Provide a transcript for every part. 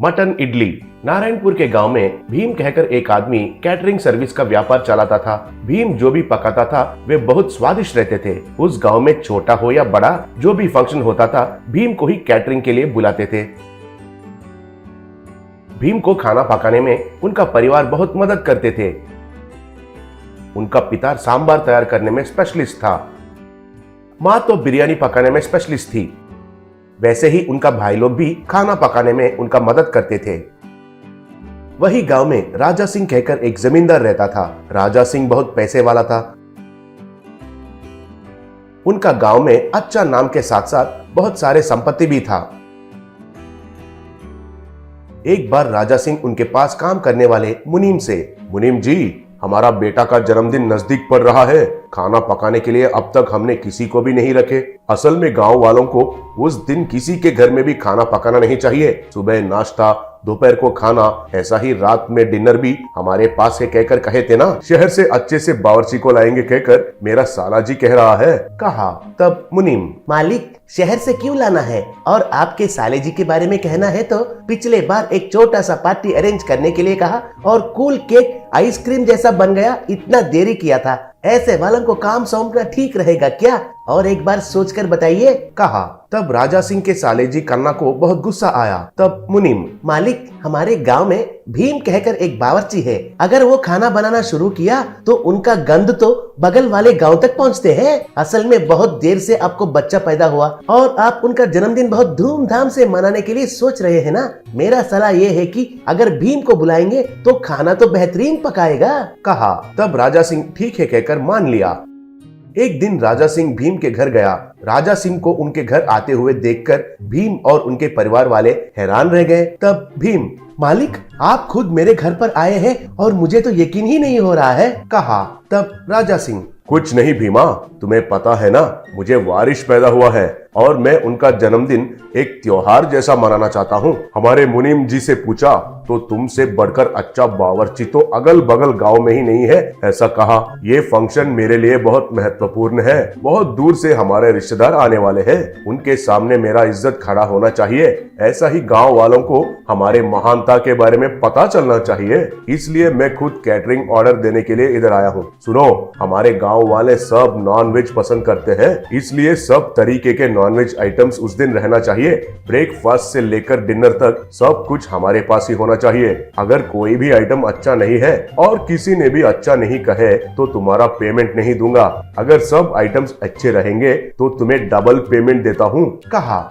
Mutton idli. Narayanpur के गांव में भीम कहकर एक आदमी कैटरिंग सर्विस का व्यापार चलाता था। भीम जो भी पकाता था वे बहुत स्वादिष्ट रहते थे। उस गांव में छोटा हो या बड़ा जो भी फंक्शन होता था भीम को ही कैटरिंग के लिए बुलाते थे। भीम को खाना पकाने में उनका परिवार बहुत मदद करते थे। उनका पिता सांबार तैयार करने में स्पेशलिस्ट था। माँ तो बिरयानी पकाने में स्पेशलिस्ट थी। वैसे ही उनका भाई लोग भी खाना पकाने में उनका मदद करते थे। वही गांव में राजा सिंह कहकर एक जमींदार रहता था। राजा सिंह बहुत पैसे वाला था। उनका गांव में अच्छा नाम के साथ साथ बहुत सारे संपत्ति भी था। एक बार राजा सिंह उनके पास काम करने वाले मुनीम से, मुनीम जी, हमारा बेटा का जन्मदिन नजदीक पड़ रहा है। खाना पकाने के लिए अब तक हमने किसी को भी नहीं रखे। असल में गांव वालों को उस दिन किसी के घर में भी खाना पकाना नहीं चाहिए। सुबह नाश्ता, दोपहर को खाना, ऐसा ही रात में डिनर भी हमारे पास है कहकर कहे थे ना। शहर से अच्छे से बावर्ची को लाएंगे कहकर मेरा साला जी कह रहा है, कहा। तब मुनीम, मालिक, शहर से क्यों लाना है? और आपके साले जी के बारे में कहना है तो पिछले बार एक छोटा सा पार्टी अरेंज करने के लिए कहा और कूल केक आइसक्रीम जैसा बन गया। इतना देरी किया था। ऐसे वालों को काम सौंपना ठीक रहेगा क्या? और एक बार सोचकर बताइए, कहा। तब राजा सिंह के साले जी कन्ना को बहुत गुस्सा आया। तब मुनीम, मालिक, हमारे गांव में भीम कहकर एक बावर्ची है। अगर वो खाना बनाना शुरू किया तो उनका गंध तो बगल वाले गांव तक पहुंचते हैं। असल में बहुत देर से आपको बच्चा पैदा हुआ और आप उनका जन्मदिन बहुत धूमधाम से मनाने के लिए सोच रहे हैं ना। मेरा सलाह ये है कि अगर भीम को बुलाएंगे तो खाना तो बेहतरीन पकाएगा, कहा। तब राजा सिंह ठीक है कहकर मान लिया। एक दिन राजा सिंह भीम के घर गया। राजा सिंह को उनके घर आते हुए देखकर भीम और उनके परिवार वाले हैरान रह गए। तब भीम, मालिक, आप खुद मेरे घर पर आए हैं और मुझे तो यकीन ही नहीं हो रहा है, कहा। तब राजा सिंह, कुछ नहीं भीमा, तुम्हें पता है ना, मुझे वारिस पैदा हुआ है और मैं उनका जन्मदिन एक त्योहार जैसा मनाना चाहता हूँ। हमारे मुनीम जी से पूछा तो तुमसे बढ़कर अच्छा बावर्ची तो अगल बगल गांव में ही नहीं है, ऐसा कहा। ये फंक्शन मेरे लिए बहुत महत्वपूर्ण है। बहुत दूर से हमारे रिश्तेदार आने वाले हैं। उनके सामने मेरा इज्जत खड़ा होना चाहिए। ऐसा ही गांव वालों को हमारे महानता के बारे में पता चलना चाहिए। इसलिए मैं खुद कैटरिंग ऑर्डर देने के लिए इधर आया हूँ। सुनो, हमारे गाँव वाले सब नॉनवेज पसंद करते हैं, इसलिए सब तरीके के नॉनवेज आइटम्स उस दिन रहना चाहिए। ब्रेकफास्ट से लेकर डिनर तक सब कुछ हमारे पास ही होना चाहिए। अगर कोई भी आइटम अच्छा नहीं है और किसी ने भी अच्छा नहीं कहे तो तुम्हारा पेमेंट नहीं दूंगा। अगर सब आइटम्स अच्छे रहेंगे तो तुम्हें डबल पेमेंट देता हूँ, कहा।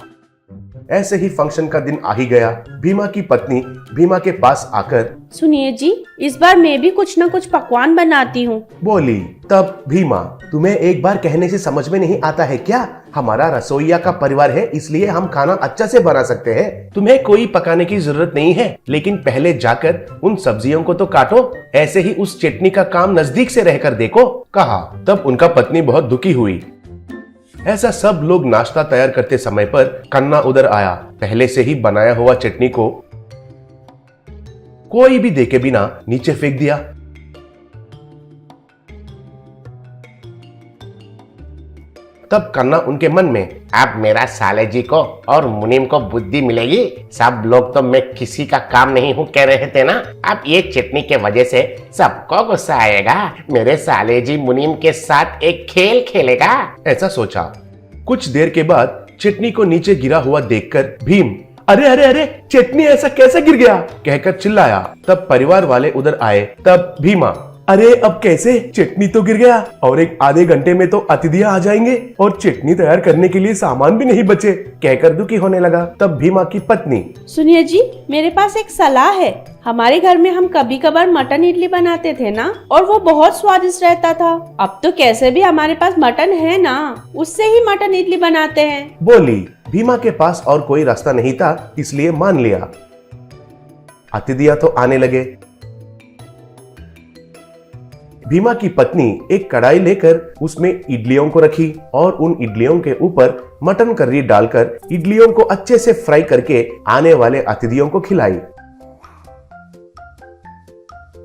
ऐसे ही फंक्शन का दिन आ ही गया। भीमा की पत्नी भीमा के पास आकर, सुनिए जी, इस बार मैं भी कुछ न कुछ पकवान बनाती हूँ, बोली। तब भीमा, तुम्हें एक बार कहने से समझ में नहीं आता है क्या? हमारा रसोइया का परिवार है, इसलिए हम खाना अच्छा से बना सकते हैं। तुम्हें कोई पकाने की जरूरत नहीं है, लेकिन पहले जाकर उन सब्जियों को तो काटो। ऐसे ही उस चटनी का काम नजदीक से रहकर देखो, कहा। तब उनका पत्नी बहुत दुखी हुई। ऐसा सब लोग नाश्ता तैयार करते समय पर कन्ना उधर आया। पहले से ही बनाया हुआ चटनी को कोई भी देखे बिना नीचे फेंक दिया। तब कन्ना उनके मन में, अब मेरा साले जी को और मुनीम को बुद्धि मिलेगी। सब लोग तो मैं किसी का काम नहीं हूँ कह रहे थे ना। अब ये चटनी के वजह से सबको गुस्सा आएगा। मेरे साले जी मुनीम के साथ एक खेल खेलेगा, ऐसा सोचा। कुछ देर के बाद चटनी को नीचे गिरा हुआ देखकर भीम, अरे अरे अरे, चटनी ऐसा कैसे गिर गया, कहकर चिल्लाया। तब परिवार वाले उधर आए। तब भीमा, अरे अब कैसे? चटनी तो गिर गया और एक आधे घंटे में तो अतिथियां आ जाएंगे और चटनी तैयार करने के लिए सामान भी नहीं बचे, कहकर दुखी होने लगा। तब भीमा की पत्नी, सुनिए जी, मेरे पास एक सलाह है। हमारे घर में हम कभी कभार मटन इडली बनाते थे ना, और वो बहुत स्वादिष्ट रहता था। अब तो कैसे भी हमारे पास मटन है ना, उससे ही मटन इडली बनाते हैं, बोली। भीमा के पास और कोई रास्ता नहीं था, इसलिए मान लिया। अतिथियां तो आने लगे। भीमा की पत्नी एक कढ़ाई लेकर उसमें इडलियों को रखी और उन इडलियों के ऊपर मटन करी डालकर इडलियों को अच्छे से फ्राई करके आने वाले अतिथियों को खिलाई।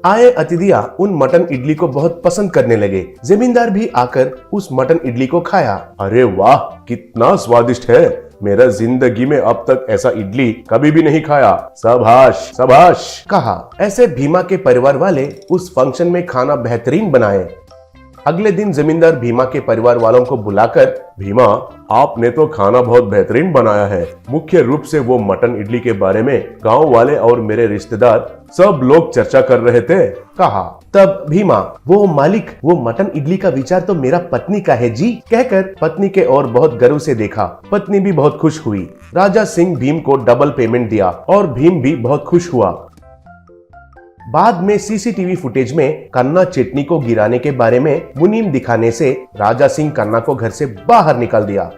आए अतिथियां उन मटन इडली को बहुत पसंद करने लगे। जमींदार भी आकर उस मटन इडली को खाया। अरे वाह, कितना स्वादिष्ट है, मेरा जिंदगी में अब तक ऐसा इडली कभी भी नहीं खाया। शाबाश शाबाश कहा। ऐसे भीमा के परिवार वाले उस फंक्शन में खाना बेहतरीन बनाए। अगले दिन जमींदार भीमा के परिवार वालों को बुलाकर, भीमा, आपने तो खाना बहुत बेहतरीन बनाया है। मुख्य रूप से वो मटन इडली के बारे में गांव वाले और मेरे रिश्तेदार सब लोग चर्चा कर रहे थे। कहा। तब भीमा, वो मालिक, वो मटन इडली का विचार तो मेरा पत्नी का है जी, कहकर पत्नी के ओर बहुत गर्व से देखा। पत्नी भी बहुत खुश हुई। राजा सिंह भीम को डबल पेमेंट दिया और भीम भी बहुत खुश हुआ। बाद में सीसीटीवी फुटेज में कन्ना चटनी को गिराने के बारे में मुनीम दिखाने से राजा सिंह कन्ना को घर से बाहर निकाल दिया।